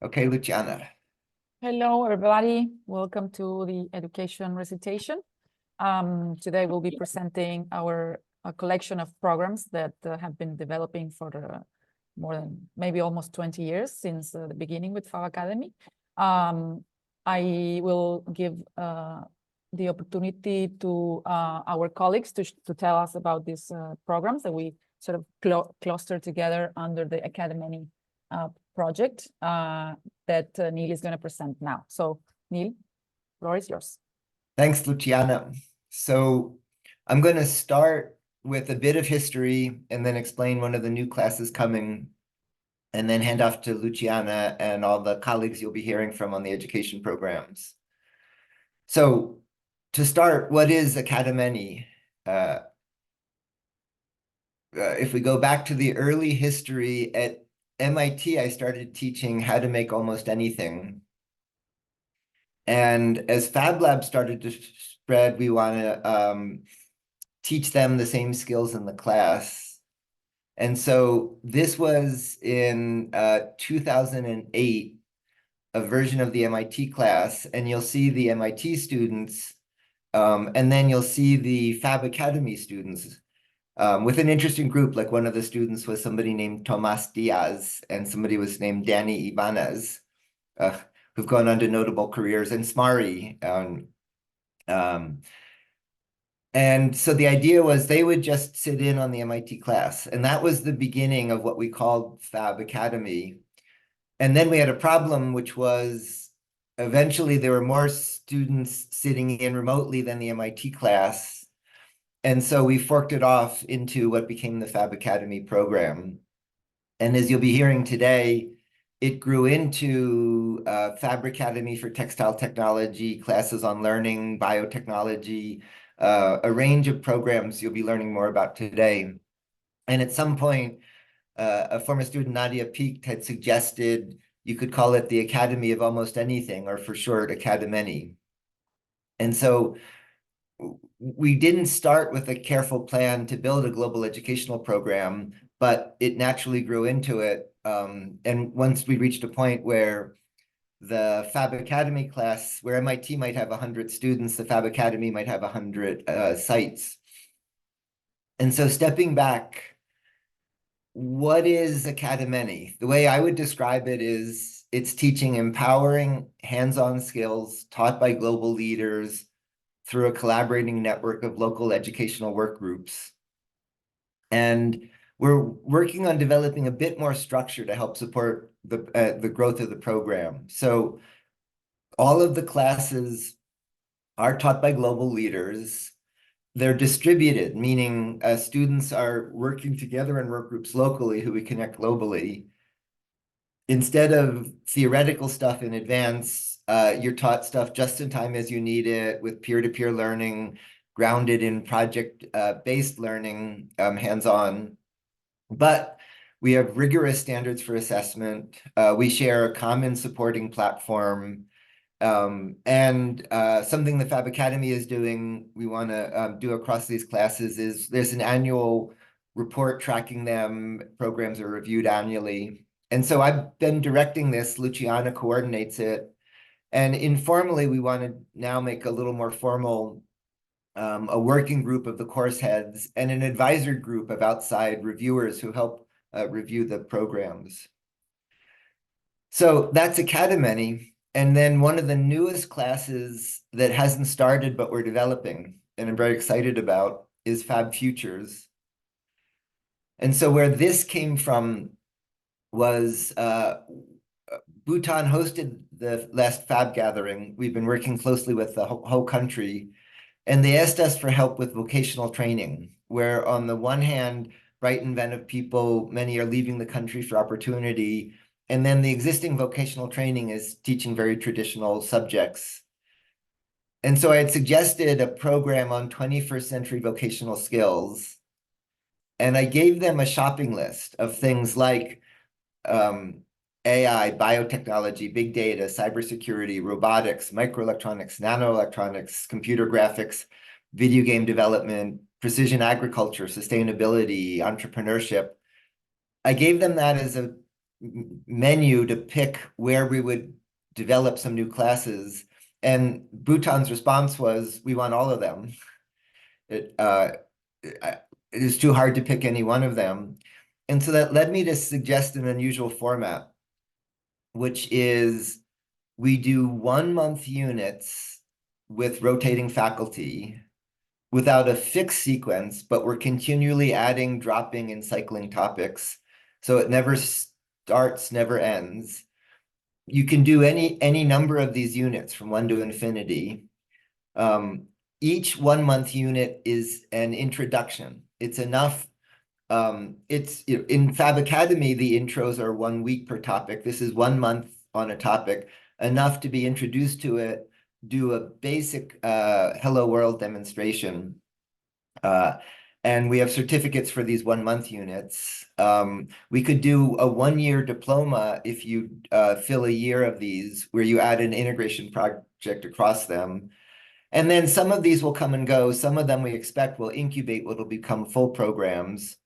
Okay, Luciana. Hello, everybody. Welcome to the Education Recitation. Today we'll be presenting a collection of programs that have been developing for more than maybe almost 20 years since the beginning with Fab Academy. I will give the opportunity to our colleagues to tell us about these programs that we sort of cluster together under the Academany project that Neil is going to present now. So Neil, floor is yours. Thanks, Luciana. So I'm going to start with a bit of history and then explain one of the new classes coming, and then hand off to Luciana and all the colleagues you'll be hearing from on the education programs. So to start, what is Academany? If we go back to the early history at MIT, I started teaching how to make almost anything. And as Fab Lab started to spread, we want to teach them the same skills in the class. And so this was in 2008, a version of the MIT class, and you'll see the MIT students, and then you'll see the Fab Academy students with an interesting group. Like one of the students was somebody named Tomas Diaz, and somebody was named Danny Ibanez, who've gone on to notable careers, and Smari. And so the idea was they would just sit in on the MIT class. And that was the beginning of what we called Fab Academy. And then we had a problem, which was eventually there were more students sitting in remotely than the MIT class. And so we forked it off into what became the Fab Academy program. And as you'll be hearing today, it grew into Fabricademy for textile technology, classes on learning, biotechnology, a range of programs you'll be learning more about today. And at some point, a former student, Nadia Peak, had suggested you could call it the Academy of Almost Anything, or for short, Academany. And so we didn't start with a careful plan to build a global educational program, but it naturally grew into it. And once we reached a point where the Fab Academy class, where MIT might have 100 students, the Fab Academy might have 100 sites. And so stepping back, what is Academany? The way I would describe it is it's teaching empowering hands-on skills taught by global leaders through a collaborating network of local educational work groups. And we're working on developing a bit more structure to help support the growth of the program. So all of the classes are taught by global leaders. They're distributed, meaning students are working together in work groups locally who we connect globally. Instead of theoretical stuff in advance, you're taught stuff just in time as you need it, with peer-to-peer learning, grounded in project-based learning, hands-on. But we have rigorous standards for assessment. We share a common supporting platform. And something the Fab Academy is doing, we want to do across these classes, is there's an annual report tracking them. Programs are reviewed annually. And so I've been directing this. Luciana coordinates it. And informally, we want to now make a little more formal a working group of the course heads and an advisory group of outside reviewers who help review the programs. So that's Academany. And then one of the newest classes that hasn't started, but we're developing, and I'm very excited about, is Fab Futures. And so where this came from was Bhutan hosted the last Fab gathering. We've been working closely with the whole country, and they asked us for help with vocational training, where on the one hand, bright, inventive people, many are leaving the country for opportunity, and then the existing vocational training is teaching very traditional subjects. And so I had suggested a program on 21st century vocational skills. And I gave them a shopping list of things like AI, biotechnology, big data, cybersecurity, robotics, microelectronics, nanoelectronics, computer graphics, video game development, precision agriculture, sustainability, entrepreneurship. I gave them that as a menu to pick where we would develop some new classes. And Bhutan's response was, we want all of them. It is too hard to pick any one of them. And so that led me to suggest an unusual format, which is we do 1-month units with rotating faculty without a fixed sequence, but we're continually adding, dropping, and cycling topics. So it never starts, never ends. You can do any number of these units from 1 to infinity. Each 1-month unit is an introduction. It's enough. It's in Fab Academy, the intros are 1 week per topic. This is 1 month on a topic, enough to be introduced to it, do a basic hello world demonstration. And we have certificates for these 1-month units. We could do a 1-year diploma if you fill a year of these, where you add an integration project across them. And then some of these will come and go. Some of them we expect will incubate, will become full programs.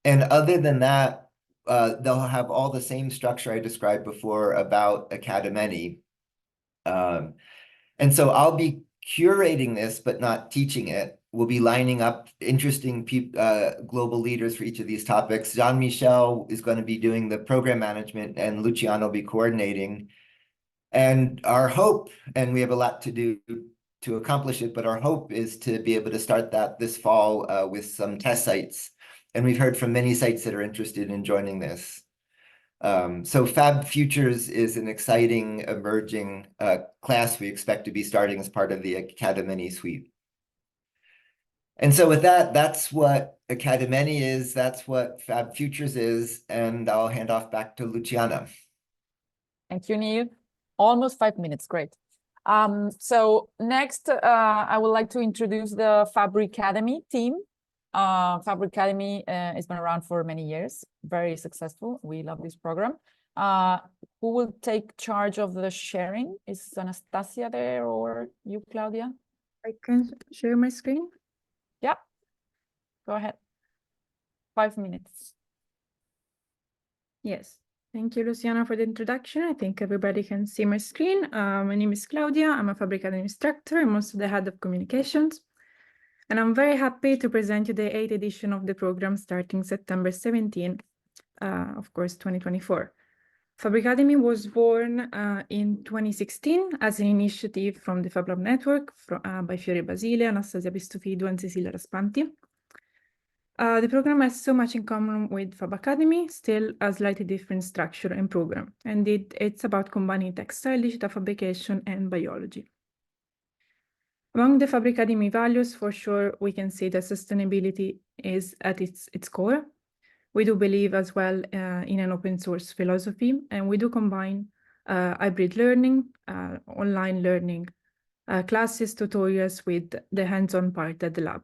And other than that, they'll have all the same structure I described before about Academany. And so I'll be curating this, but not teaching it. We'll be lining up interesting global leaders for each of these topics. Jean-Michel is going to be doing the program management, and Luciana will be coordinating. And our hope, and we have a lot to do to accomplish it, but our hope is to be able to start that this fall with some test sites. And we've heard from many sites that are interested in joining this. So Fab Futures is an exciting emerging class we expect to be starting as part of the Academany suite. And so with that, that's what Academany is, that's what Fab Futures is, and I'll hand off back to Luciana. Thank you, Neil. Almost 5 minutes, great. So next, I would like to introduce the Fabricademy team. Fabricademy has been around for many years, very successful. We love this program. Who will take charge of the sharing? Is Anastasia there, or you, Claudia? I can share my screen. Yeah, go ahead. 5 minutes. Yes, thank you, Luciana, for the introduction. I think everybody can see my screen. My name is Claudia. I'm a Fabricademy instructor. I'm also the head of communications. And I'm very happy to present you the 8th edition of the program starting September 17, of course, 2024. Fabricademy was born in 2016 as an initiative from the Fab Lab Network by Fiore Basile, Anastasia Pistofidou, and Cecilia Raspanti. The program has so much in common with Fab Academy, still a slightly different structure and program. And it's about combining textile, digital fabrication, and biology. Among the Fabricademy values, for sure, we can say that sustainability is at its core. We do believe as well in an open source philosophy, and we do combine hybrid learning, online learning, classes, tutorials with the hands-on part at the lab.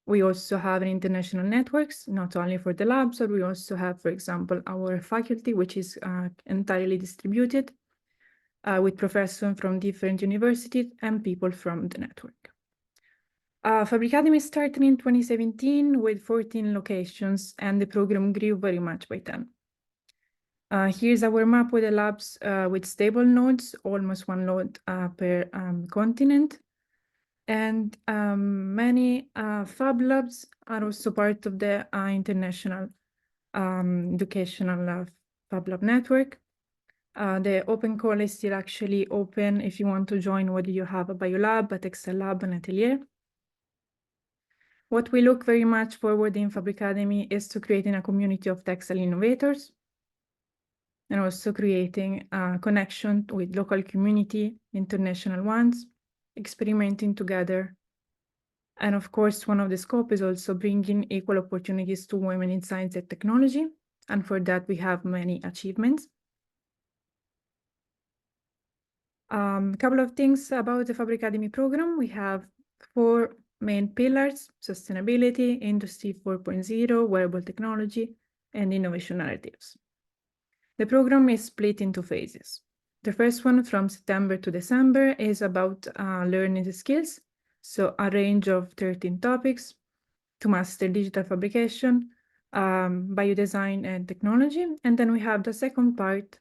We also have an international networks, not only for the labs, but we also have, for example, our faculty, which is entirely distributed with professors from different universities and people from the network. Fabricademy started in 2017 with 14 locations, and the program grew very much by then. Here's our map with the labs with stable nodes, almost 1 node per continent. And many Fab Labs are also part of the international educational Fab Lab Network. The open call is still actually open if you want to join, whether you have a biolab, a textile lab, an atelier. What we look very much forward in Fabricademy is to creating a community of textile innovators and also creating a connection with local community, international ones, experimenting together. And of course, one of the scope is also bringing equal opportunities to women in science and technology. And for that, we have many achievements. A couple of things about the Fabricademy program. We have 4 main pillars: sustainability, industry 4.0, wearable technology, and innovation narratives. The program is split into phases. The first one, from September to December, is about learning the skills. So a range of 13 topics to master digital fabrication, biodesign and technology. And then we have the second part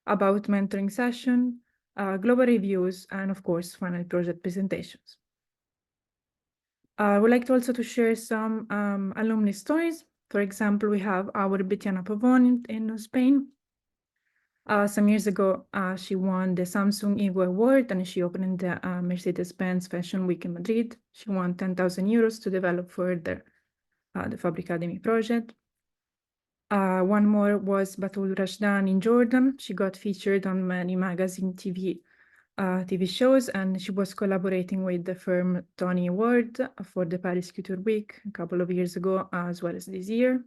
about mentoring session, global reviews, and of course, final project presentations. I would like to also to share some alumni stories. For example, we have our Betiana Pavon in Spain. Some years ago, she won the Samsung Ego Award and she opened the Mercedes-Benz Fashion Week in Madrid. She won 10,000 euros to develop further the Fabricademy project. One more was Batul Rashdan in Jordan. She got featured on many magazine TV shows, and she was collaborating with the firm Tony Ward for the Paris Couture Week a couple of years ago, as well as this year.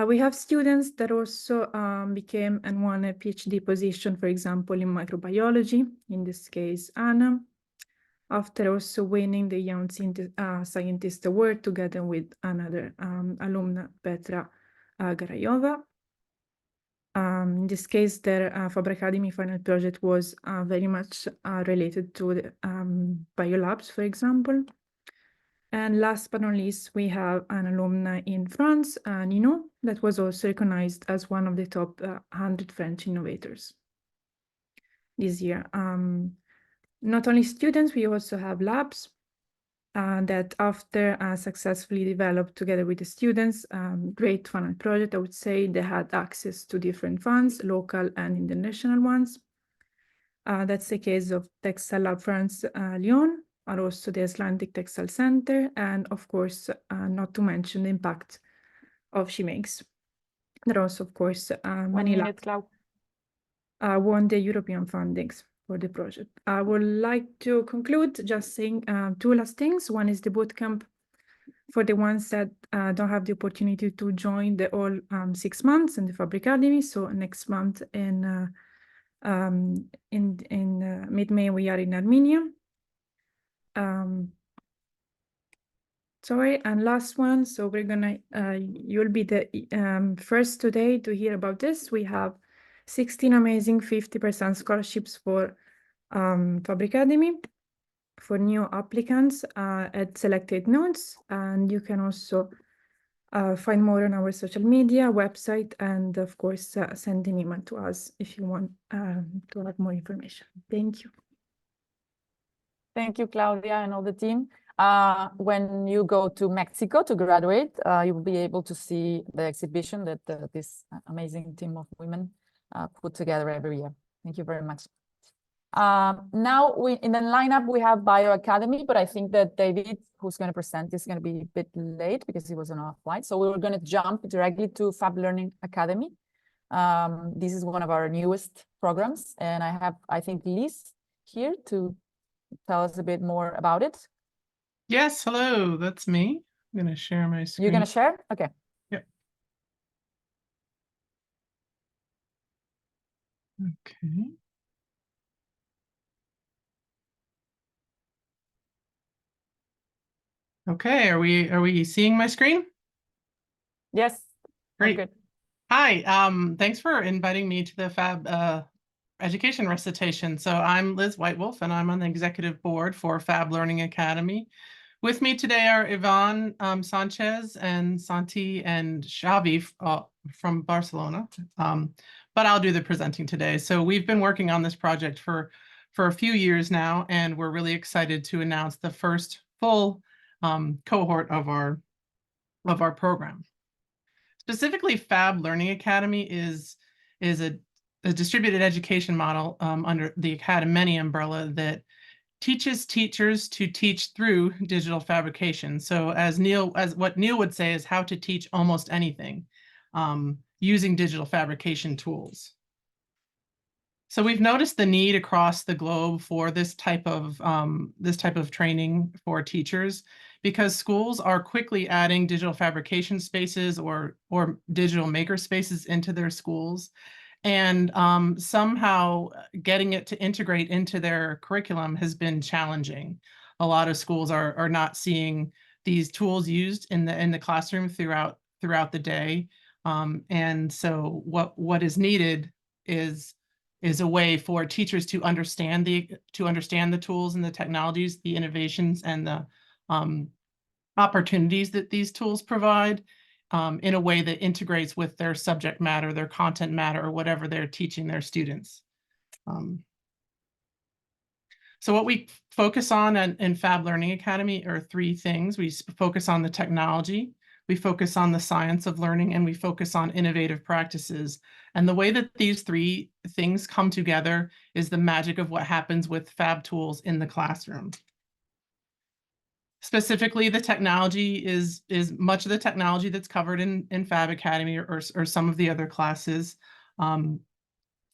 We have students that also became and won a PhD position, for example, in microbiology, in this case, Anna, after also winning the Young Scientist Award together with another alumna, Petra Garayova. In this case, their Fabricademy final project was very much related to the biolabs, for example. And last but not least, we have an alumna in France, Nino, that was also recognized as one of the top 100 French innovators this year. Not only students, we also have labs that after successfully developed together with the students, great final project, I would say. They had access to different funds, local and international ones. That's the case of Textile Lab France Lyon, and also the Icelandic Textile Center, and of course, not to mention the impact of She Makes. There are also, of course, many labs won the European fundings for the project. I would like to conclude just saying two last things. One is the bootcamp for the ones that don't have the opportunity to join the all 6 months in the Fabricademy. So next month in mid-May, we are in Armenia. Sorry, and last one. So we're gonna, you'll be the first today to hear about this. We have 16 amazing 50% scholarships for Fabricademy for new applicants at selected nodes. And you can also find more on our social media, website, and of course, send an email to us if you want to have more information. Thank you. Thank you, Claudia, and all the team. When you go to Mexico to graduate, you will be able to see the exhibition that this amazing team of women put together every year. Thank you very much. Now in the lineup we have Bioacademy, but I think that David, who's going to present, is going to be a bit late because he was on a flight. So we were going to jump directly to Fab Learning Academy. This is one of our newest programs, and I have, I think, Liz here to tell us a bit more about it. Yes, hello, that's me. I'm going to share my screen. You're going to share? Okay. Yep. Okay. Okay, are we seeing my screen? Yes. Great. Good. Hi, thanks for inviting me to the Fab Education Recitation. So I'm Liz Whitewolf, and I'm on the executive board for Fab Learning Academy. With me today are Yvonne Sanchez and Santi and Xavi from Barcelona, but I'll do the presenting today. So we've been working on this project for a few years now, and we're really excited to announce the first full cohort of our program. Specifically, Fab Learning Academy is a distributed education model under the Academany umbrella that teaches teachers to teach through digital fabrication. So as what Neil would say is how to teach almost anything using digital fabrication tools. So we've noticed the need across the globe for this type of training for teachers, because schools are quickly adding digital fabrication spaces or digital maker spaces into their schools. And somehow getting it to integrate into their curriculum has been challenging. A lot of schools are not seeing these tools used in the classroom throughout the day. And so what is needed is a way for teachers to understand the tools and the technologies, the innovations, and the opportunities that these tools provide in a way that integrates with their subject matter, their content matter, or whatever they're teaching their students. So what we focus on in Fab Learning Academy are three things. We focus on the technology, we focus on the science of learning, and we focus on innovative practices. And the way that these three things come together is the magic of what happens with Fab tools in the classroom. Specifically, the technology is much of the technology that's covered in Fab Academy or some of the other classes.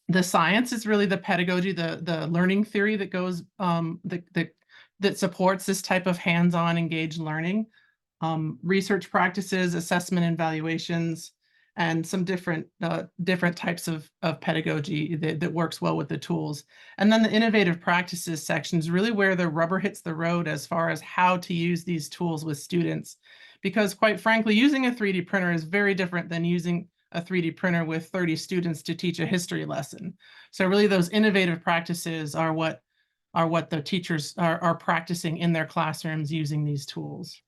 The science is really the pedagogy, the learning theory that goes that supports this type of hands-on engaged learning. Research practices, assessment and evaluations, and some different types of pedagogy that works well with the tools. And then the innovative practices section is really where the rubber hits the road as far as how to use these tools with students. Because quite frankly, using a 3D printer is very different than using a 3D printer with 30 students to teach a history lesson. So really those innovative practices are what the teachers are practicing in their classrooms using these tools.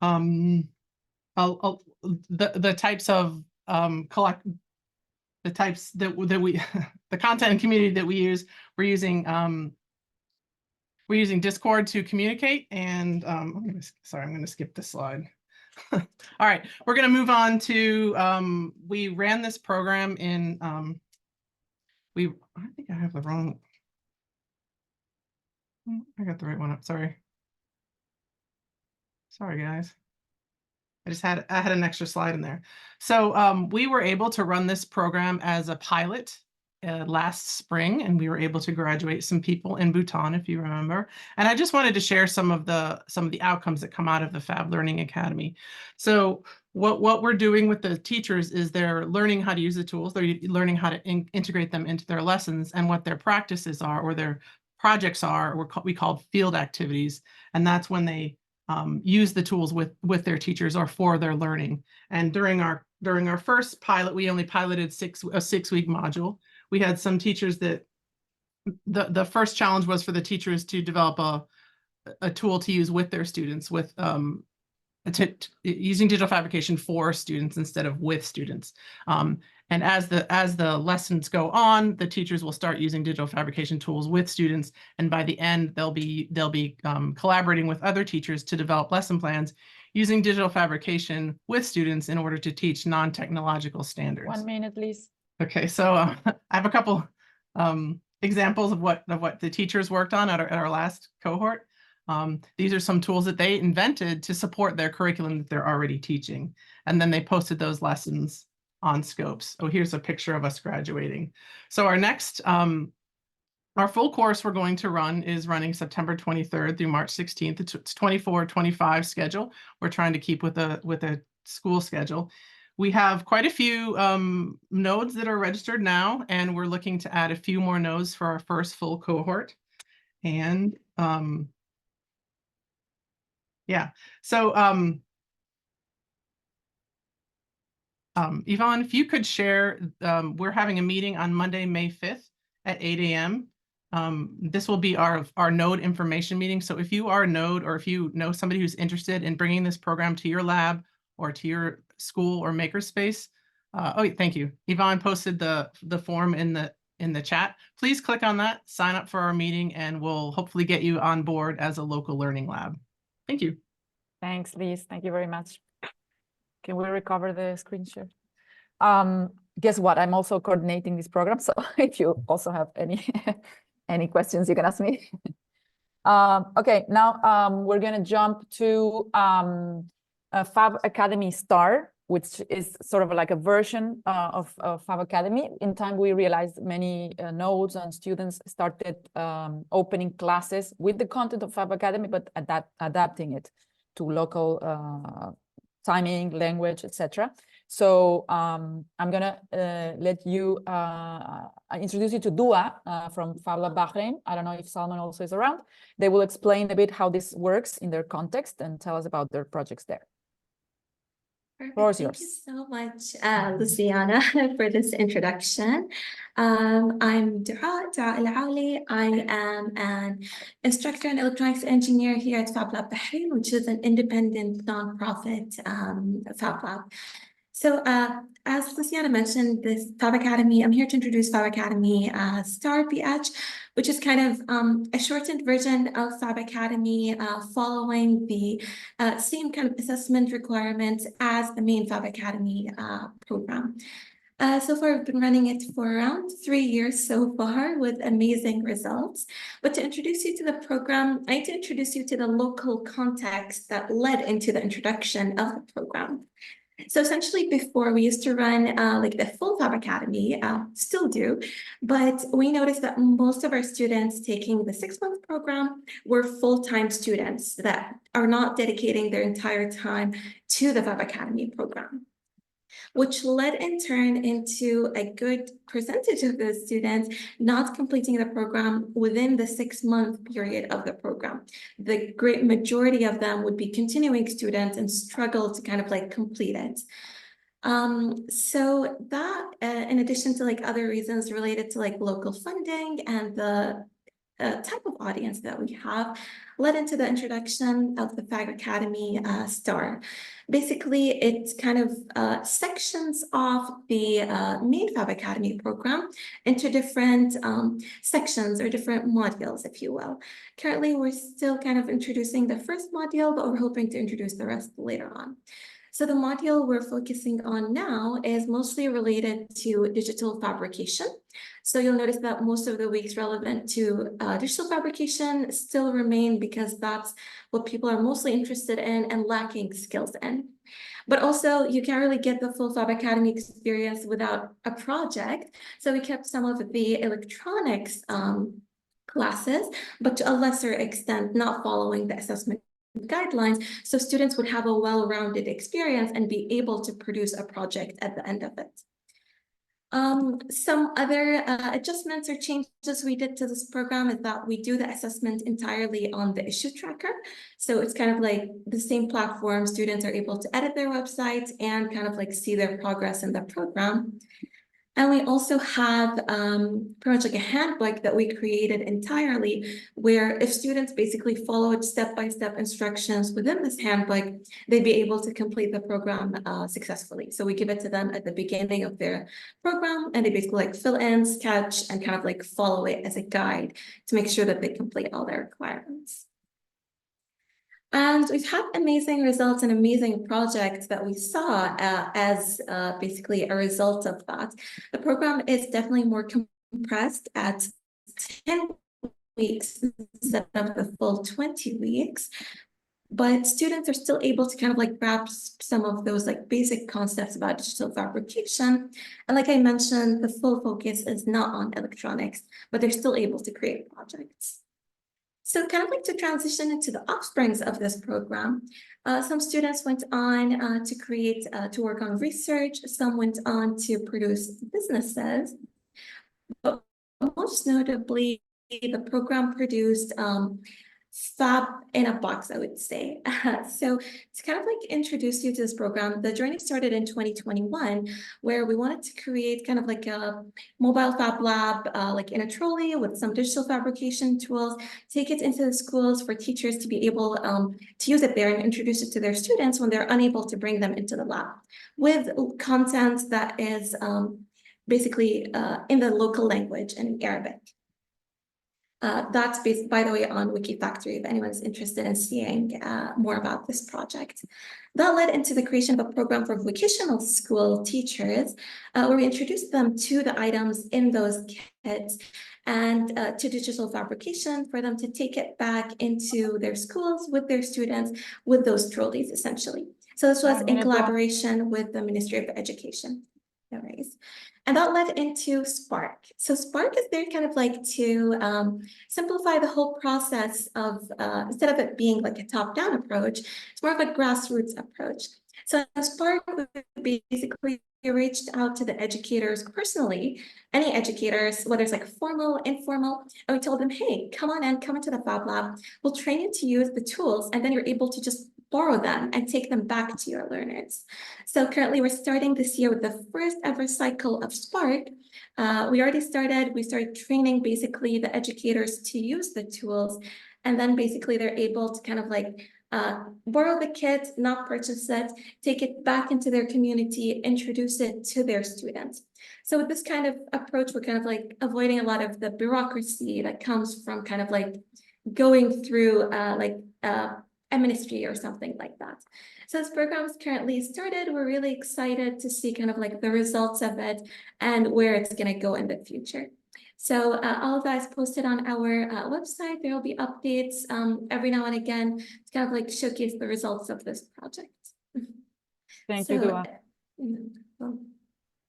The types of the types that we the content and community that we use, we're using Discord to communicate, and I'm going to skip this slide. All right, we're going to move on to we ran this program in I think I have the wrong, I got the right one up, sorry guys. I had an extra slide in there. So we were able to run this program as a pilot last spring, and we were able to graduate some people in Bhutan, if you remember. And I just wanted to share some of the outcomes that come out of the Fab Learning Academy. So what we're doing with the teachers is they're learning how to use the tools, they're learning how to integrate them into their lessons, and what their practices are or their projects are, we call field activities. And that's when they use the tools with their teachers or for their learning. And during our first pilot, we only piloted a 6-week module. We had some teachers that the first challenge was for the teachers to develop a tool to use with their students, with using digital fabrication for students instead of with students. And as the lessons go on, the teachers will start using digital fabrication tools with students, and by the end, they'll be collaborating with other teachers to develop lesson plans using digital fabrication with students in order to teach non-technological standards. 1 minute, please. Okay, so I have a couple examples of what the teachers worked on at our last cohort. These are some tools that they invented to support their curriculum that they're already teaching. And then they posted those lessons on Scopes. Oh, here's a picture of us graduating. So our next, our full course we're going to run is running September 23rd through March 16th. It's 24-25 schedule. We're trying to keep with a school schedule. We have quite a few nodes that are registered now, and we're looking to add a few more nodes for our first full cohort. And yeah, so Yvonne, if you could share, we're having a meeting on Monday, May 5th at 8 a.m. This will be our node information meeting. So if you are a node, or if you know somebody who's interested in bringing this program to your lab or to your school or makerspace, oh, thank you. Yvonne posted the form in the chat. Please click on that, sign up for our meeting, and we'll hopefully get you on board as a local learning lab. Thank you. Thanks, Liz. Thank you very much. Can we recover the screen share? Guess what? I'm also coordinating this program. So if you also have any questions, you can ask me. Okay, now we're going to jump to Fab Academy Star, which is sort of like a version of Fab Academy. In time, we realized many nodes and students started opening classes with the content of Fab Academy, but adapting it to local timing, language, etc. So I'm gonna let you introduce you to Dua from Fab Lab Bahrain. I don't know if Salman also is around. They will explain a bit how this works in their context and tell us about their projects there. Perfect. Floor is Thank you yours. so much, Luciana, for this introduction. I'm Dara Al-Auli. I am an instructor and electronics engineer here at Fab Lab Bahrain, which is an independent nonprofit Fab Lab. So as Luciana mentioned, this Fab Academy, I'm here to introduce Fab Academy Star PH, which is kind of a shortened version of Fab Academy following the same kind of assessment requirements as the main Fab Academy program. So far, we've been running it for around 3 years so far with amazing results. But to introduce you to the program, I need to introduce you to the local context that led into the introduction of the program. So essentially before we used to run like the full Fab Academy, still do, but we noticed that most of our students taking the 6-month program were full-time students that are not dedicating their entire time to the Fab Academy program, which led in turn into a good percentage of those students not completing the program within the 6-month period of the program. The great majority of them would be continuing students and struggle to kind of like complete it. So that, in addition to like other reasons related to like local funding and the type of audience that we have, led into the introduction of the Fab Academy Star. Basically, it kind of sections off the main Fab Academy program into different sections or different modules, if you will. Currently, we're still kind of introducing the first module, but we're hoping to introduce the rest later on. So the module we're focusing on now is mostly related to digital fabrication. So you'll notice that most of the weeks relevant to digital fabrication still remain because that's what people are mostly interested in and lacking skills in. But also you can't really get the full Fab Academy experience without a project. So we kept some of the electronics classes, but to a lesser extent, not following the assessment guidelines, so students would have a well-rounded experience and be able to produce a project at the end of it. Some other adjustments or changes we did to this program is that we do the assessment entirely on the issue tracker. So it's kind of like the same platform. Students are able to edit their websites and kind of like see their progress in the program. And we also have pretty much like a handbook that we created entirely, where if students basically followed step-by-step instructions within this handbook, they'd be able to complete the program successfully. So we give it to them at the beginning of their program, and they basically like fill in, sketch, and kind of like follow it as a guide to make sure that they complete all their requirements. And we've had amazing results and amazing projects that we saw as basically a result of that. The program is definitely more compressed at 10 weeks instead of the full 20 weeks. But students are still able to kind of like grasp some of those like basic concepts about digital fabrication. And like I mentioned, the full focus is not on electronics, but they're still able to create projects. So kind of like to transition into the offsprings of this program, some students went on to create, to work on research. Some went on to produce businesses. But most notably, the program produced Fab in a box, I would say. So to kind of like introduce you to this program, the journey started in 2021, where we wanted to create kind of like a mobile Fab Lab, like in a trolley with some digital fabrication tools, take it into the schools for teachers to be able to use it there and introduce it to their students when they're unable to bring them into the lab, with content that is basically in the local language and in Arabic. That's based, by the way, on Wikifactory, if anyone is interested in seeing more about this project. That led into the creation of a program for vocational school teachers, where we introduced them to the items in those kits and to digital fabrication for them to take it back into their schools with their students with those trolleys, essentially. So this was in collaboration with the Ministry of Education. No worries. And that led into Spark. So Spark is there kind of like to simplify the whole process of, instead of it being like a top-down approach, it's more of a grassroots approach. So Spark basically reached out to the educators personally, any educators, whether it's like formal, informal, and we told them, hey, come on in, come into the Fab Lab. We'll train you to use the tools, and then you're able to just borrow them and take them back to your learners. So currently we're starting this year with the first ever cycle of Spark. We started training basically the educators to use the tools, and then basically they're able to kind of like borrow the kit, not purchase it, take it back into their community, introduce it to their students. So with this kind of approach, we're kind of like avoiding a lot of the bureaucracy that comes from kind of like going through a ministry or something like that. So this program is currently started. We're really excited to see kind of like the results of it and where it's going to go in the future. So all of that is posted on our website. There will be updates every now and again to kind of like showcase the results of this project. Thank you, Dua.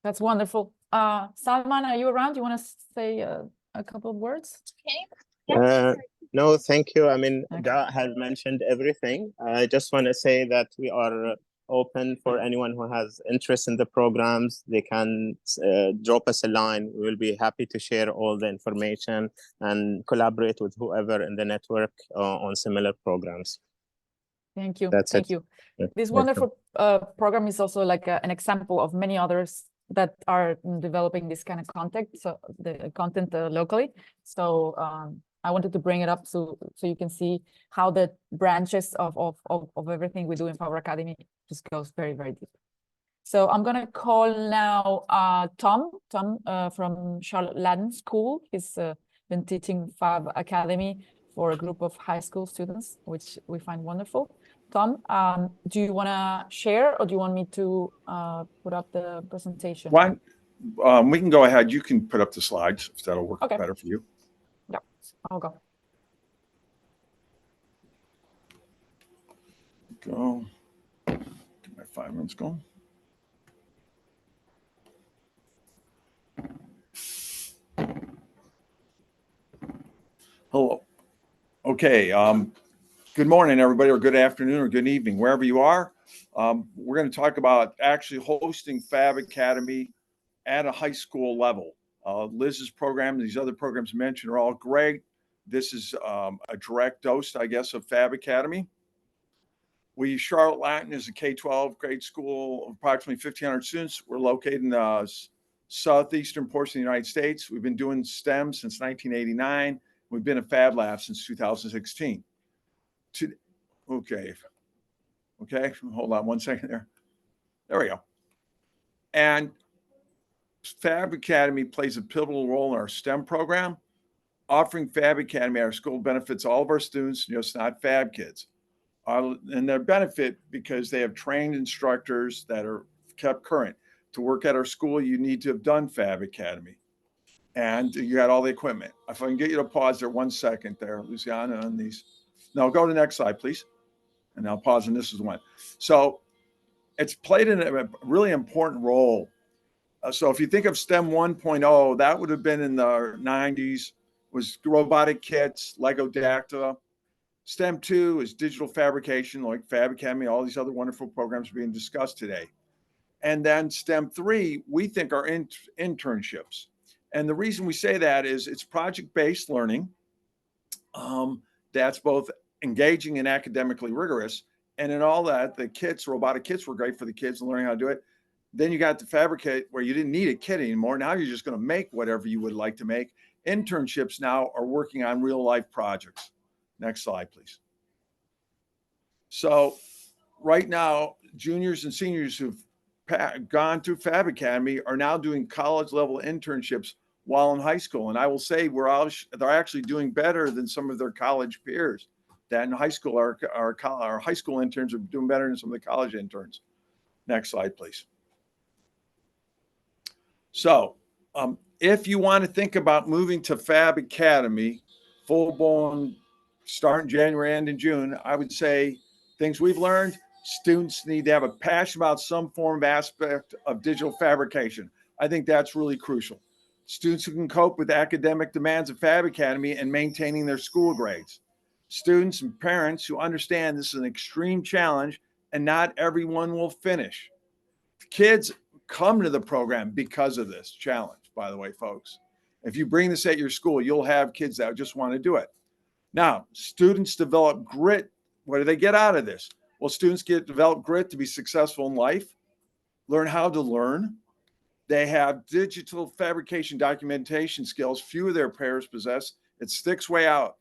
That's wonderful. Salman, are you around? You want to say a couple of words? No, thank you. I mean, Okay. Da has mentioned everything. I just want to say that we are open for anyone who has interest in the programs. They can drop us a line. We will be happy to share all the information and collaborate with whoever in the network on similar programs. Thank you. That's Thank it. you. Yeah, This welcome. wonderful program is also like an example of many others that are developing this kind of content, so the content locally. So I wanted to bring it up so you can see how the branches of everything we do in Fabricademy just goes very, very deep. So I'm gonna call now Tom from Charlotte Latin School. He's been teaching Fab Academy for a group of high school students, which we find wonderful. Tom, do you want to share, or do you want me to put up the presentation? One, we can go ahead. You can put up the slides if that'll work Okay. better for you. Yeah, I'll go. Go. Get my 5 minutes going. Hello. Okay. Good morning, everybody, or good afternoon, or good evening, wherever you are. We're going to talk about actually hosting Fab Academy at a high school level. Liz's program, these other programs mentioned are all great. This is a direct dose, I guess, of Fab Academy. Charlotte Latin is a K-12 grade school of approximately 1,500 students. We're located in the southeastern portion of the United States. We've been doing STEM since 1989. We've been a Fab Lab since 2016. Okay, hold on 1 second there. There we go. And Fab Academy plays a pivotal role in our STEM program. Offering Fab Academy at our school benefits all of our students, just not Fab kids. And their benefit because they have trained instructors that are kept current. To work at our school, you need to have done Fab Academy. And you got all the equipment. If I can get you to pause there 1 second there, Luciana, on these. No, go to the next slide, please. And I'll pause, and this is one. So it's played a really important role. So if you think of STEM 1.0, that would have been in the 90s, was robotic kits, Lego Dactyla. STEM 2 is digital fabrication, like Fab Academy, all these other wonderful programs being discussed today. And then STEM 3, we think are internships. And the reason we say that is it's project-based learning. That's both engaging and academically rigorous. And in all that, the kits, robotic kits were great for the kids and learning how to do it. Then you got the fabricate where you didn't need a kit anymore. Now you're just going to make whatever you would like to make. Internships now are working on real life projects. Next slide, please. So right now, juniors and seniors who've gone through Fab Academy are now doing college level internships while in high school. And I will say they're actually doing better than some of their college peers. That in high school, our high school interns are doing better than some of the college interns. Next slide, please. So if you want to think about moving to Fab Academy, full-blown, starting January, end in June, I would say things we've learned, students need to have a passion about some form of aspect of digital fabrication. I think that's really crucial. Students who can cope with academic demands of Fab Academy and maintaining their school grades. Students and parents who understand this is an extreme challenge and not everyone will finish. Kids come to the program because of this challenge, by the way, folks. If you bring this at your school, you'll have kids that just want to do it. Now, students develop grit. What do they get out of this? Well, students develop grit to be successful in life, learn how to learn. They have digital fabrication documentation skills few of their peers possess. It sticks way out.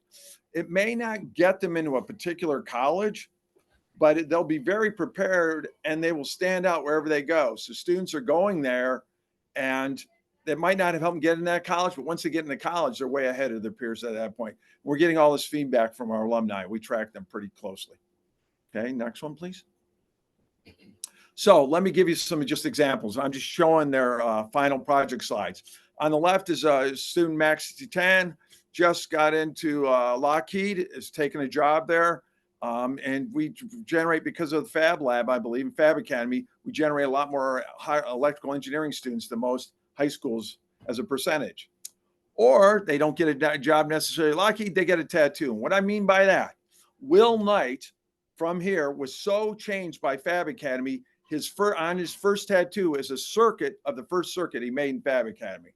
It may not get them into a particular college, but they'll be very prepared and they will stand out wherever they go. So students are going there and they might not have helped them get in that college, but once they get into college, they're way ahead of their peers at that point. We're getting all this feedback from our alumni. We track them pretty closely. Okay, next one, please. So let me give you some just examples. I'm just showing their final project slides. On the left is student Max Titan, just got into Lockheed, is taking a job there. And we generate, because of the Fab Lab, I believe, in Fab Academy, we generate a lot more high electrical engineering students than most high schools as a percentage. Or they don't get a job necessarily at Lockheed, they get a tattoo. And what I mean by that, Will Knight from here was so changed by Fab Academy, on his first tattoo is a circuit of the first circuit he made in Fab Academy.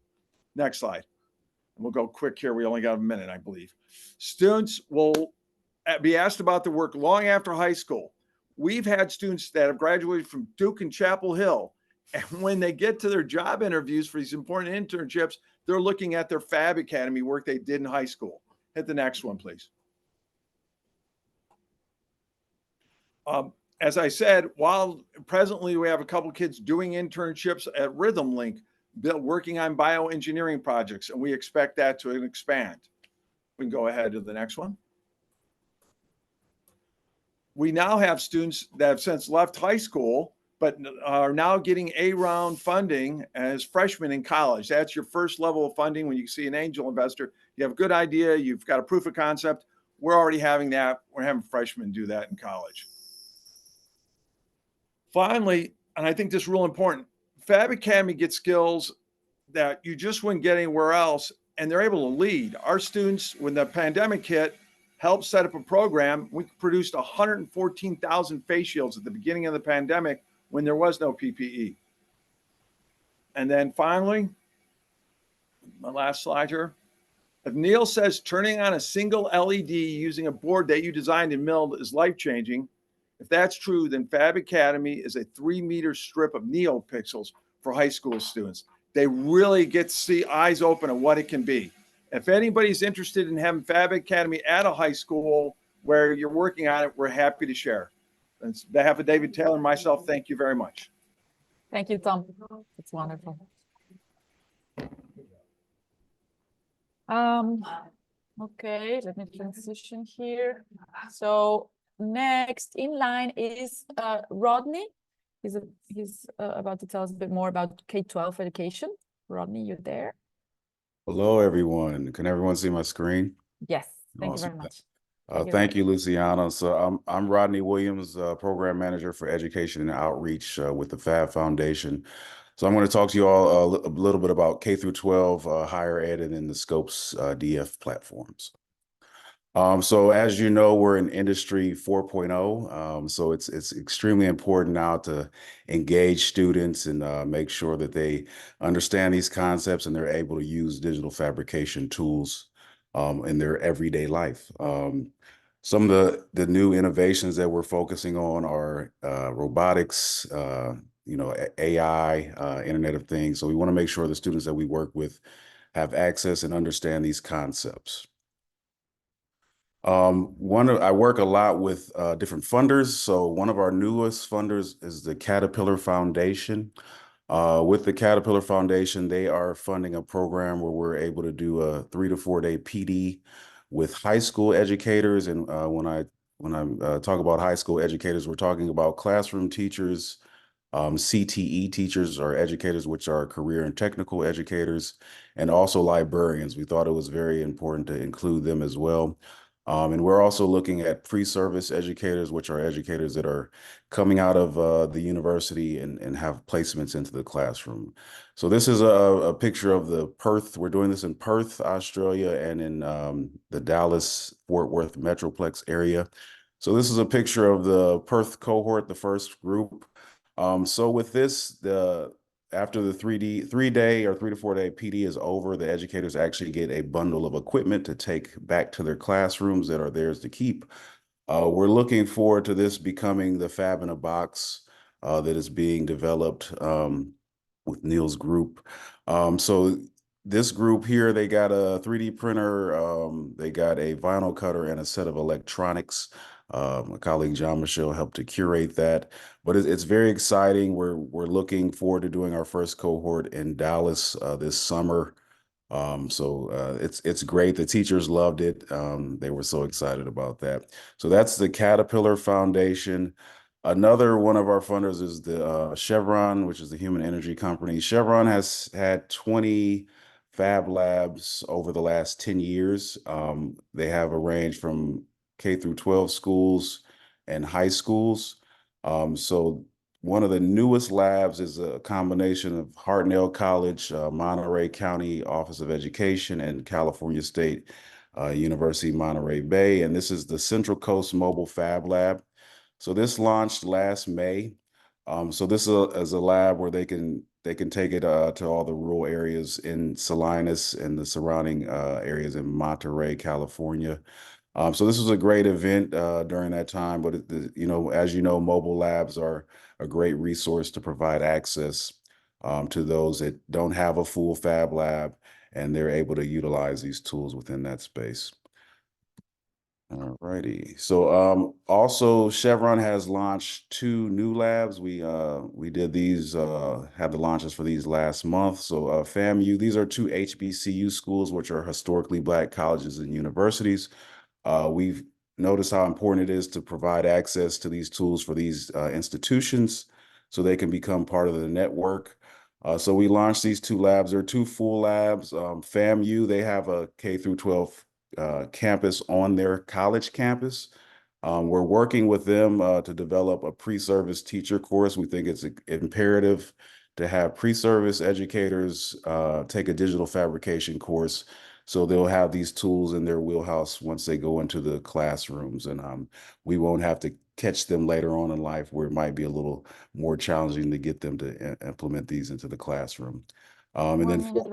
Next slide. And we'll go quick here. We only got a minute, I believe. Students will be asked about their work long after high school. We've had students that have graduated from Duke and Chapel Hill, and when they get to their job interviews for these important internships, they're looking at their Fab Academy work they did in high school. Hit the next one, please. As I said, while presently we have a couple kids doing internships at Rhythm Link, working on bioengineering projects, and we expect that to expand. We can go ahead to the next one. We now have students that have since left high school, but are now getting A-round funding as freshmen in college. That's your first level of funding. When you see an angel investor, you have a good idea, you've got a proof of concept. We're already having that. We're having freshmen do that in college. Finally, and I think this is real important, Fab Academy gets skills that you just wouldn't get anywhere else, and they're able to lead. Our students, when the pandemic hit, helped set up a program. We produced 114,000 face shields at the beginning of the pandemic when there was no PPE. And then finally, my last slide here. If Neil says turning on a single LED using a board that you designed and milled is life-changing, if that's true, then Fab Academy is a 3-meter strip of NeoPixels for high school students. They really get to see eyes open on what it can be. If anybody's interested in having Fab Academy at a high school where you're working on it, we're happy to share. On behalf of David Taylor and myself, thank you very much. Thank you, Tom. It's wonderful. Okay, let me transition here. So next in line is Rodney. He's about to tell us a bit more about K-12 education. Rodney, you there? Hello, everyone. Can everyone see my screen? Yes, thank Awesome. you very much. Thank you, Luciana. So I'm Rodney Williams, Program Manager for Education and Outreach with the FAB Foundation. So I'm going to talk to you all a little bit about K through 12 higher ed and then the Scopes DF platforms. So as you know, we're in Industry 4.0. So it's extremely important now to engage students and make sure that they understand these concepts and they're able to use digital fabrication tools in their everyday life. Some of the new innovations that we're focusing on are robotics, AI, Internet of Things. So we want to make sure the students that we work with have access and understand these concepts. I work a lot with different funders. So one of our newest funders is the Caterpillar Foundation. With the Caterpillar Foundation, they are funding a program where we're able to do a 3 to 4 day PD with high school educators. And when I talk about high school educators, we're talking about classroom teachers, CTE teachers or educators, which are career and technical educators, and also librarians. We thought it was very important to include them as well. And we're also looking at pre-service educators, which are educators that are coming out of the university and have placements into the classroom. So this is a picture of the Perth. We're doing this in Perth, Australia, and in the Dallas-Fort Worth Metroplex area. So this is a picture of the Perth cohort, the first group. So with this, after the 3-day or 3 to 4 day PD is over, the educators actually get a bundle of equipment to take back to their classrooms that are theirs to keep. We're looking forward to this becoming the Fab in a Box that is being developed with Neil's group. So this group here, they got a 3D printer, they got a vinyl cutter and a set of electronics. My colleague John Michelle helped to curate that, but it's very exciting. We're looking forward to doing our first cohort in Dallas this summer. It's great. The teachers loved it. They were so excited about that. So that's the Caterpillar Foundation. Another one of our funders is the Chevron, which is the human energy company. Chevron has had 20 Fab Labs over the last 10 years. They have a range from K through 12 schools and high schools. So one of the newest labs is a combination of Hartnell College, Monterey County Office of Education, and California State University, Monterey Bay. And this is the Central Coast Mobile Fab Lab. So this launched last May. So this is a lab where they can take it to all the rural areas in Salinas and the surrounding areas in Monterey, California. So this was a great event during that time, but as you know, mobile labs are a great resource to provide access to those that don't have a full Fab Lab, and they're able to utilize these tools within that space. All righty. So also Chevron has launched 2 new labs. We did these, had the launches for these last month. So FAMU, these are 2 HBCU schools, which are historically Black colleges and universities. We've noticed how important it is to provide access to these tools for these institutions so they can become part of the network. So we launched these 2 labs. There are 2 full labs. FAMU, they have a K through 12 campus on their college campus. We're working with them to develop a pre-service teacher course. We think it's imperative to have pre-service educators take a digital fabrication course, so they'll have these tools in their wheelhouse once they go into the classrooms, and we won't have to catch them later on in life where it might be a little more challenging to get them to implement these into the classroom. And then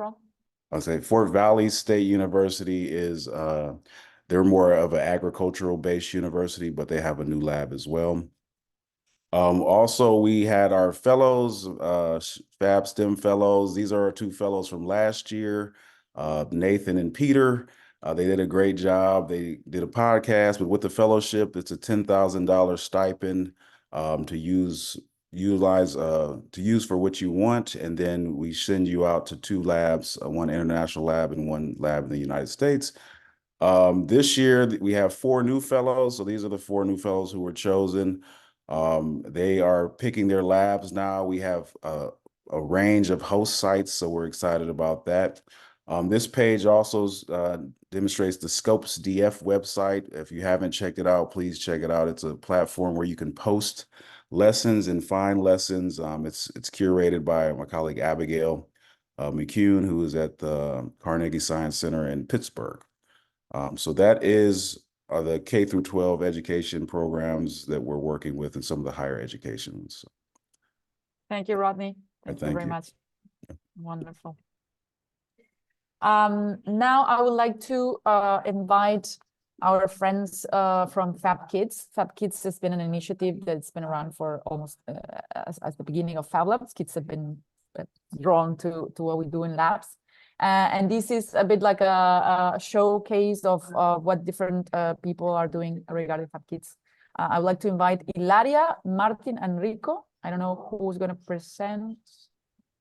I'll say Fort Valley State University is, they're more of an agricultural based university, but they have a new lab as well. Also, we had our fellows, Fab STEM fellows. These are our 2 fellows from last year, Nathan and Peter. They did a great job. They did a podcast, but with the fellowship, it's a $10,000 stipend to use for what you want. And then we send you out to 2 labs, one international lab and 1 lab in the United States. This year we have 4 new fellows. So these are the 4 new fellows who were chosen. They are picking their labs now. We have a range of host sites, so we're excited about that. This page also demonstrates the Scopes DF website. If you haven't checked it out, please check it out. It's a platform where you can post lessons and find lessons. It's curated by my colleague Abigail McCune, who is at the Carnegie Science Center in Pittsburgh. So that is the K through 12 education programs that we're working with and some of the higher education ones. Thank you, Rodney. Thank you very much. Wonderful. Now I would like to invite our friends from Fab Kids. Fab Kids has been an initiative that's been around for almost as the beginning of Fab Labs. Kids have been drawn to what we do in labs. And this is a bit like a showcase of what different people are doing regarding Fab Kids. I would like to invite Ilaria, Martin, and Rico. I don't know who's going to present,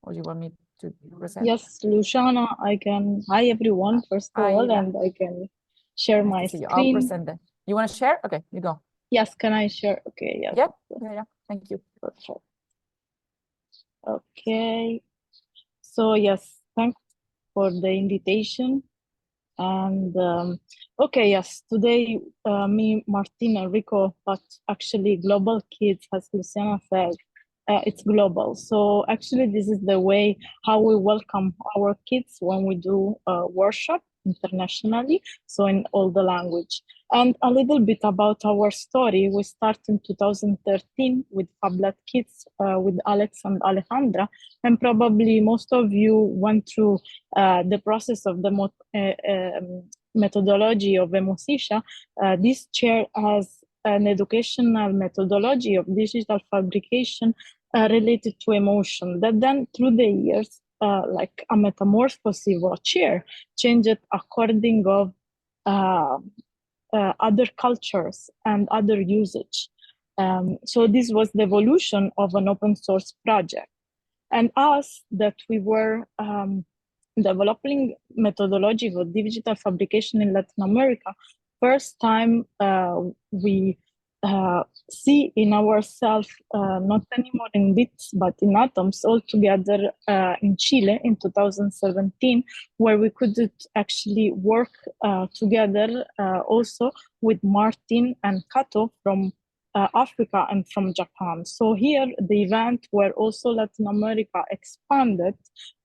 or do you want me to present? Yes, Luciana, I can. Hi, everyone, first of all, and I can share my screen. I'll present them. You want to share? Okay, you go. Yes, can I share? Okay, yes. Yeah, thank you. Perfect. Okay, so yes, thanks for the invitation. And okay, yes, today me, Martin, and Rico, but actually Global Kids, as Luciana said, it's global. So actually this is the way how we welcome our kids when we do workshop internationally, so in all the language. And a little bit about our story. We started in 2013 with Fab Lab Kids with Alex and Alejandra, and probably most of you went through the process of the methodology of Emosisha. This chair has an educational methodology of digital fabrication related to emotion that then through the years, like a metamorphosis or chair, changed according of other cultures and other usage. So this was the evolution of an open source project. And us, that we were developing methodology for digital fabrication in Latin America, first time we see in ourselves, not anymore in bits, but in atoms, all together in Chile in 2017, where we could actually work together also with Martin and Kato from Africa and from Japan. So here the event where also Latin America expanded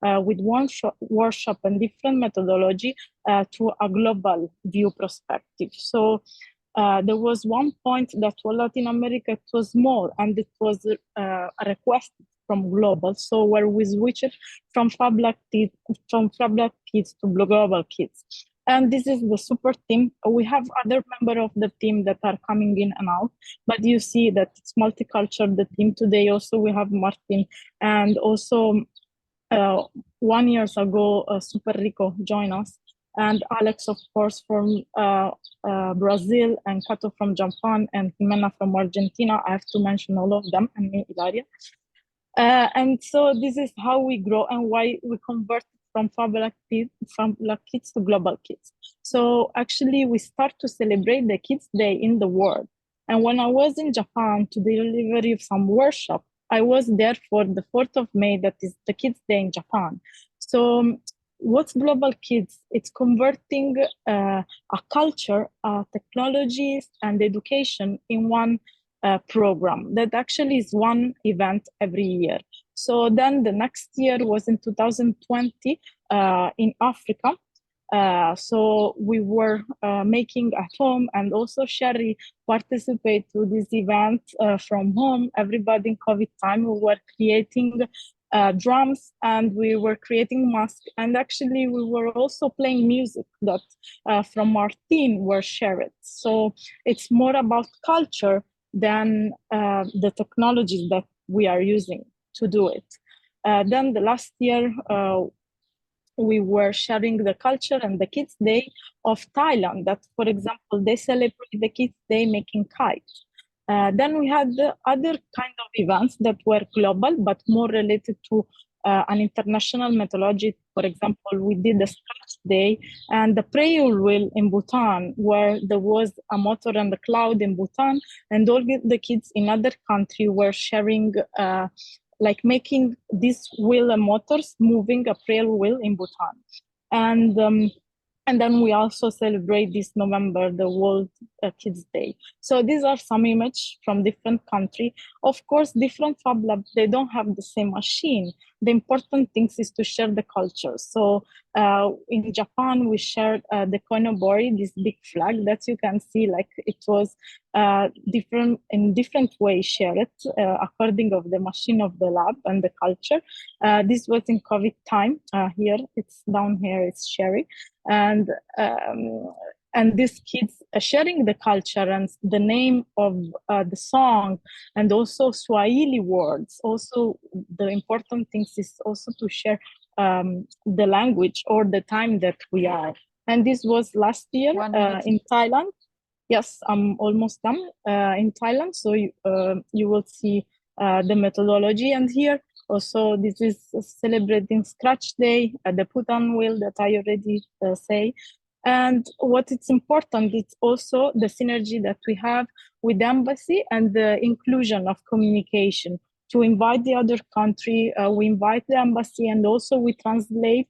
with one workshop and different methodology to a global view perspective. So there was one point that for Latin America it was small and it was a request from global. So where we switched from Fab Lab Kids to global kids. And this is the super team. We have other members of the team that are coming in and out, but you see that it's multicultural, the team today. Also, we have Martin, and also 1 year ago, Super Rico joined us, and Alex, of course, from Brazil, and Kato from Japan, and Jimena from Argentina. I have to mention all of them, and me, Ilaria. And so this is how we grow and why we convert from Fab Lab Kids to global kids. So actually we start to celebrate the Kids Day in the world. And when I was in Japan to deliver some workshop, I was there for the 4th of May, that is the Kids Day in Japan. So what's global kids? It's converting a culture, technologies and education in one program that actually is one event every year. So then the next year was in 2020 in Africa. So we were making at home, and also Sherry participate to this event from home. Everybody in COVID time, we were creating drums and we were creating masks, and actually we were also playing music that from our team were shared. So it's more about culture than the technologies that we are using to do it. Then the last year, we were sharing the culture and the Kids Day of Thailand, that, for example, they celebrate the Kids Day making kites. Then we had other kind of events that were global, but more related to an international methodology. For example, we did the Scratch Day and the prayer wheel in Bhutan, where there was a motor and the cloud in Bhutan, and all the kids in other country were sharing, like making this wheel and motors moving a prayer wheel in Bhutan. And then we also celebrate this November, the World Kids Day. So these are some images from different countries. Of course, different Fab Labs, they don't have the same machine. The important thing is to share the culture. So in Japan, we shared the koinobori, this big flag that you can see, like it was different ways shared according of the machine of the lab and the culture. This was in COVID time. Here, it's down here, it's Sherry. And these kids sharing the culture and the name of the song, and also Swahili words. Also, the important thing is also to share the language or the time that we are. And this was last year in Thailand. Yes, I'm almost done in Thailand. So you will see the methodology. And here also, this is celebrating Scratch Day, the put-on wheel that I already say. And what is important, it's also the synergy that we have with the embassy and the inclusion of communication. To invite the other country, we invite the embassy, and also we translate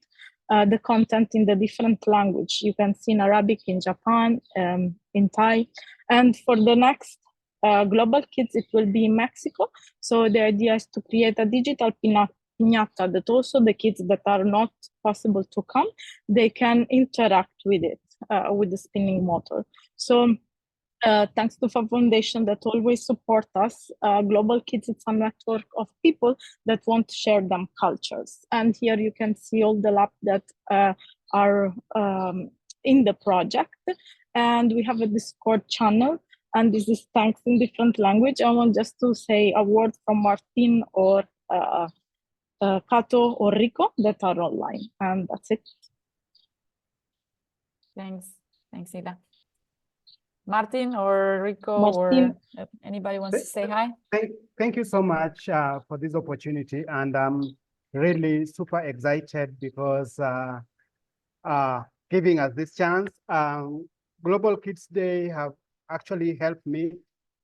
the content in the different language. You can see in Arabic, in Japan, in Thai. And for the next Global Kids, it will be in Mexico. So the idea is to create a digital piñata that also the kids that are not possible to come, they can interact with it, with the spinning motor. So thanks to FAB Foundation that always support us, Global Kids, it's a network of people that want to share them cultures. And here you can see all the labs that are in the project. And we have a Discord channel and this is thanks in different language. I want just to say a word from Martin or Kato or Rico that are online, and that's it. Thanks. Thanks, Ida. Martin or Rico Martin. or anybody wants to say hi? Thank you so much for this opportunity, and I'm really super excited because giving us this chance. Global Kids Day have actually helped me,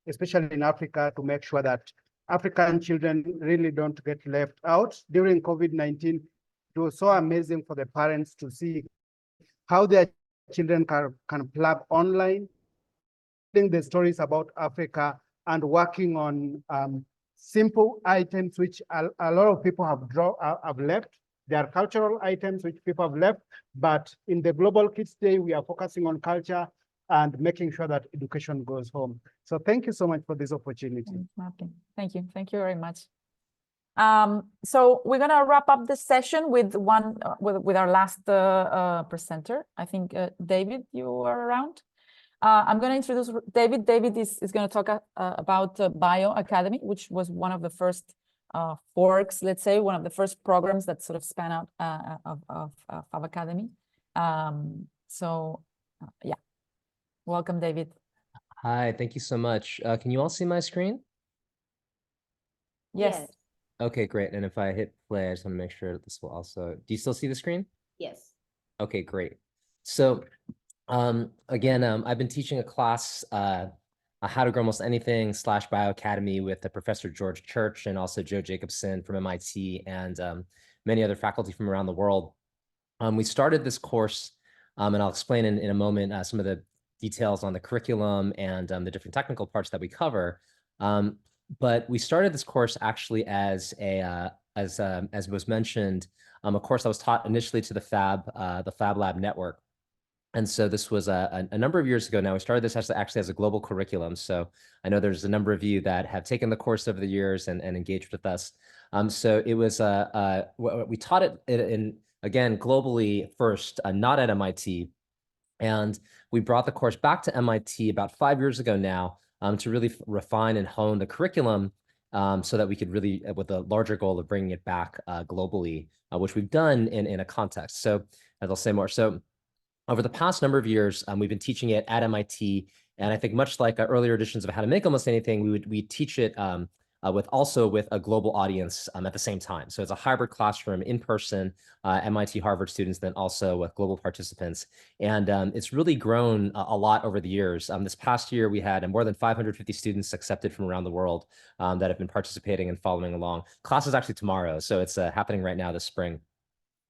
especially in Africa, to make sure that African children really don't get left out. During COVID-19, it was so amazing for the parents to see how their children can plug online, telling the stories about Africa and working on simple items which a lot of people have left. There are cultural items which people have left, but in the Global Kids Day, we are focusing on culture and making sure that education goes home. So thank you so much for this opportunity. Thanks, Martin. Thank you. Thank you very much. So we're gonna wrap up this session with our last presenter. I think David, you are around. I'm going to introduce David. David is going to talk about Bio Academy, which was one of the first forks, let's say, one of the first programs that sort of span out of Fab Academy. Yeah, welcome, David. Hi, thank you so much. Can you all see my screen? Yes. Okay, great. And if I hit play, I just want to make sure that this will also, do you still see the screen? Yes. Okay, great. So again, I've been teaching a class, How to Grow Almost Anything / Bio Academy with Professor George Church and also Joe Jacobson from MIT and many other faculty from around the world. We started this course, and I'll explain in a moment some of the details on the curriculum and the different technical parts that we cover. But we started this course actually as was mentioned, a course that was taught initially to the Fab Lab Network. And so this was a number of years ago now. We started this actually as a global curriculum. So I know there's a number of you that have taken the course over the years and engaged with us. So it was, we taught it again, globally first, not at MIT. And we brought the course back to MIT about 5 years ago now to really refine and hone the curriculum so that we could really, with a larger goal of bringing it back globally, which we've done in a context. So as I'll say more. So over the past number of years, we've been teaching it at MIT. And I think much like earlier editions of How to Make Almost Anything, we teach it with a global audience at the same time. So it's a hybrid classroom in person, MIT, Harvard students, then also with global participants. And it's really grown a lot over the years. This past year, we had more than 550 students accepted from around the world that have been participating and following along. Class is actually tomorrow, so it's happening right now this spring.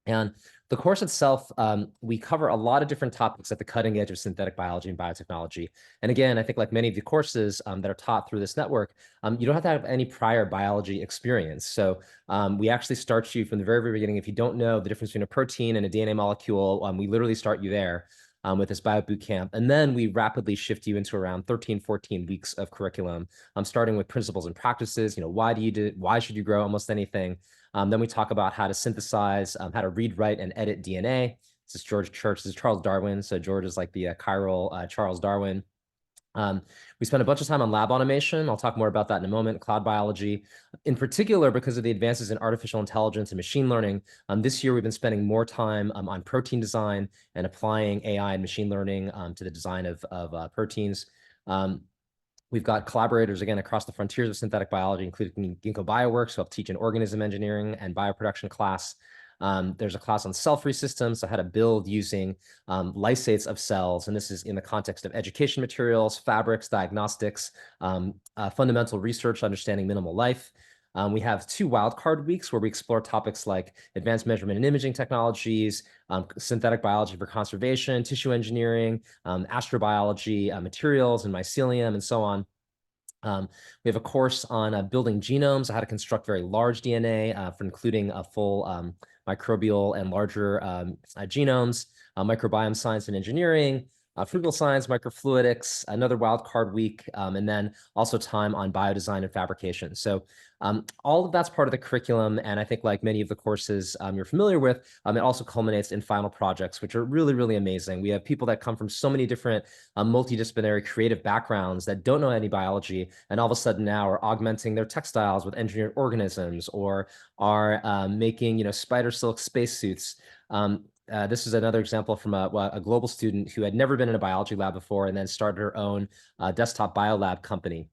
And the course itself, we cover a lot of different topics at the cutting edge of synthetic biology and biotechnology. And again, I think like many of the courses that are taught through this network, you don't have to have any prior biology experience. So we actually start you from the very, very beginning. If you don't know the difference between a protein and a DNA molecule, we literally start you there with this bio boot camp. And then we rapidly shift you into around 13, 14 weeks of curriculum, starting with principles and practices. Why should you grow almost anything? Then we talk about how to synthesize, how to read, write, and edit DNA. This is George Church. This is Charles Darwin. So George is like the chiral Charles Darwin. We spent a bunch of time on lab automation. I'll talk more about that in a moment. Cloud biology, in particular, because of the advances in artificial intelligence and machine learning. This year, we've been spending more time on protein design and applying AI and machine learning to the design of proteins. We've got collaborators, again, across the frontiers of synthetic biology, including Ginkgo Bioworks, who help teach an organism engineering and bioproduction class. There's a class on cell-free systems, so how to build using lysates of cells. And this is in the context of education materials, fabrics, diagnostics, fundamental research, understanding minimal life. We have 2 wildcard weeks where we explore topics like advanced measurement and imaging technologies, synthetic biology for conservation, tissue engineering, astrobiology, materials and mycelium, and so on. We have a course on building genomes, how to construct very large DNA for including a full microbial and larger genomes, microbiome science and engineering, frugal science, microfluidics, another wildcard week, and then also time on biodesign and fabrication. So all of that's part of the curriculum. And I think like many of the courses you're familiar with, it also culminates in final projects, which are really, really amazing. We have people that come from so many different multidisciplinary creative backgrounds that don't know any biology, and all of a sudden now are augmenting their textiles with engineered organisms, or are making, spider silk spacesuits. This is another example from a global student who had never been in a biology lab before and then started her own desktop biolab company.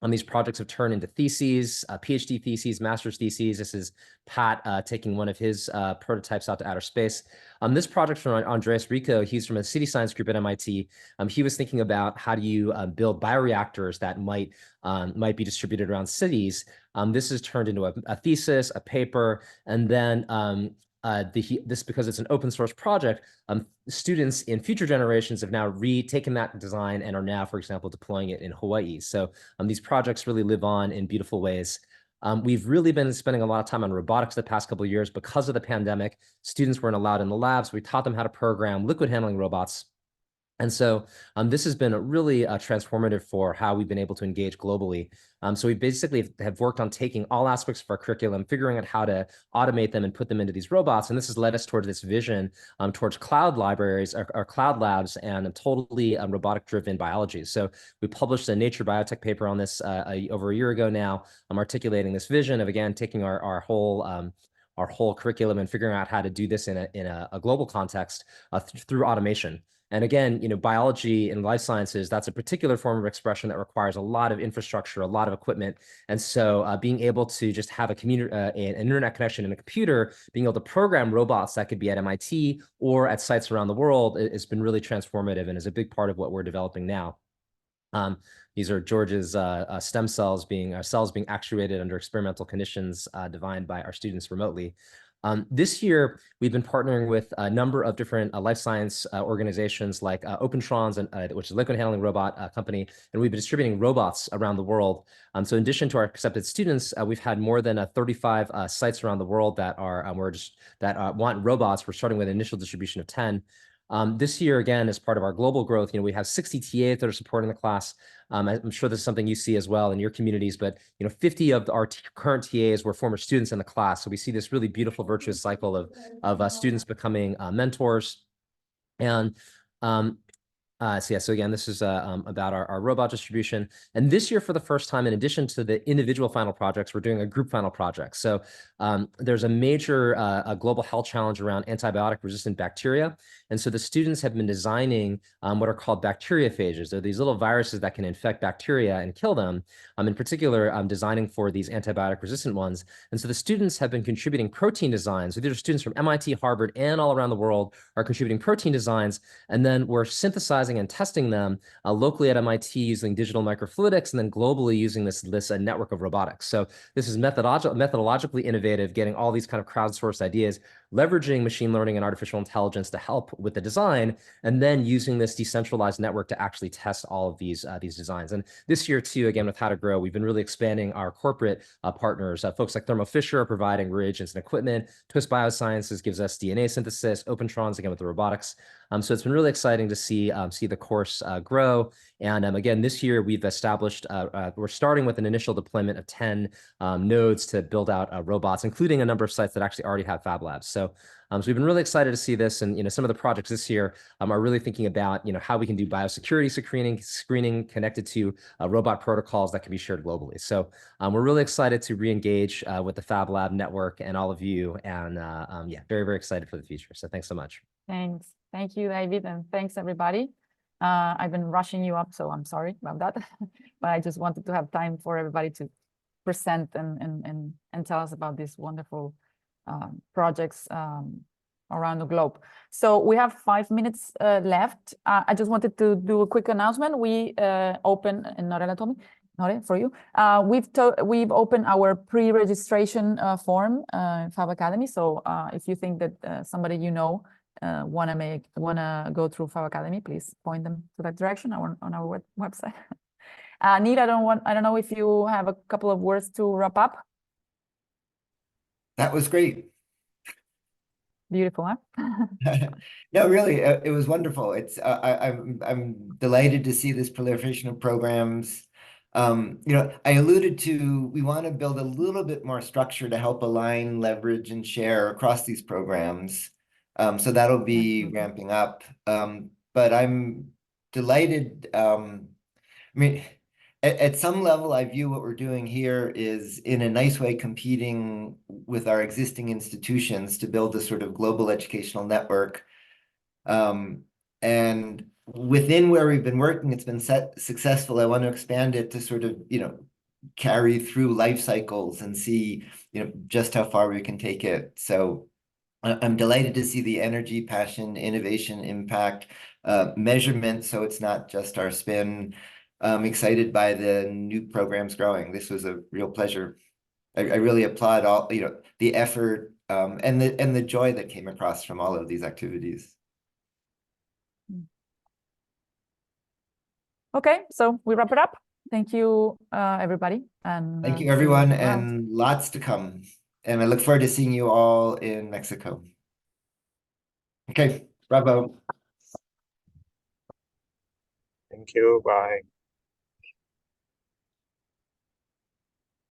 These projects have turned into theses, PhD theses, master's theses. This is Pat taking one of his prototypes out to outer space. This project from Andreas Rico, he's from a city science group at MIT. He was thinking about how do you build bioreactors that might be distributed around cities. This has turned into a thesis, a paper, and then this, because it's an open source project, students in future generations have now retaken that design and are now, for example, deploying it in Hawaii. So these projects really live on in beautiful ways. We've really been spending a lot of time on robotics the past couple of years because of the pandemic. Students weren't allowed in the labs. We taught them how to program liquid handling robots. And so this has been really transformative for how we've been able to engage globally. So we basically have worked on taking all aspects of our curriculum, figuring out how to automate them and put them into these robots. And this has led us towards this vision towards cloud libraries or cloud labs and totally robotic-driven biology. So we published a Nature Biotech paper on this over a year ago now, articulating this vision of, again, taking our whole curriculum and figuring out how to do this in a global context through automation. And again, biology and life sciences, that's a particular form of expression that requires a lot of infrastructure, a lot of equipment. And so being able to just have an internet connection and a computer, being able to program robots that could be at MIT or at sites around the world has been really transformative and is a big part of what we're developing now. These are George's stem cells cells being actuated under experimental conditions defined by our students remotely. This year, we've been partnering with a number of different life science organizations like Opentrons, which is a liquid handling robot company, and we've been distributing robots around the world. So in addition to our accepted students, we've had more than 35 sites around the world that want robots. We're starting with an initial distribution of 10. This year, again, as part of our global growth, we have 60 TAs that are supporting the class. I'm sure this is something you see as well in your communities, but 50 of our current TAs were former students in the class. So we see this really beautiful virtuous cycle of students becoming mentors. And so again, this is about our robot distribution. And this year, for the first time, in addition to the individual final projects, we're doing a group final project. So there's a major global health challenge around antibiotic-resistant bacteria. And so the students have been designing what are called bacteriophages. They're these little viruses that can infect bacteria and kill them. In particular, designing for these antibiotic-resistant ones. And so the students have been contributing protein designs. So these are students from MIT, Harvard, and all around the world are contributing protein designs. And then we're synthesizing and testing them locally at MIT using digital microfluidics, and then globally using this network of robotics. So this is methodologically innovative, getting all these kind of crowdsourced ideas, leveraging machine learning and artificial intelligence to help with the design, and then using this decentralized network to actually test all of these designs. And this year too, again, with How to Grow, we've been really expanding our corporate partners. Folks like Thermo Fisher are providing reagents and equipment. Twist Biosciences gives us DNA synthesis. Opentrons, again, with the robotics. So it's been really exciting to see the course grow. And again, this year we've established, we're starting with an initial deployment of 10 nodes to build out robots, including a number of sites that actually already have Fab Labs. So we've been really excited to see this. And some of the projects this year are really thinking about how we can do biosecurity screening connected to robot protocols that can be shared globally. So we're really excited to re-engage with the Fab Lab Network and all of you. And yeah, very, very excited for the future. So thanks so much. Thanks. Thank you, David, and thanks, everybody. I've been rushing you up, so I'm sorry about that. But I just wanted to have time for everybody to present and tell us about these wonderful projects around the globe. So we have 5 minutes left. I just wanted to do a quick announcement. We open, and Norela told me, Nore, for you. We've opened our pre-registration form in Fab Academy. So if you think that somebody wanna go through Fab Academy, please point them to that direction on our website. Neil, I don't know if you have a couple of words to wrap up. That was great. Beautiful, huh? No, really, it was wonderful. I'm delighted to see this proliferation of programs. I alluded to we want to build a little bit more structure to help align, leverage, and share across these programs. So that'll be ramping up. But I'm delighted. At some level, I view what we're doing here is in a nice way competing with our existing institutions to build a sort of global educational network. And within where we've been working, it's been successful. I want to expand it to sort of, carry through life cycles and see, just how far we can take it. So I'm delighted to see the energy, passion, innovation, impact, measurement. So it's not just our spin. I'm excited by the new programs growing. This was a real pleasure. I really applaud all, the effort, and the joy that came across from all of these activities. Okay, so we wrap it up. Thank you, everybody. And Thank you, see you everyone, around. and lots to come. And I look forward to seeing you all in Mexico. Okay, bravo. Thank you. Bye.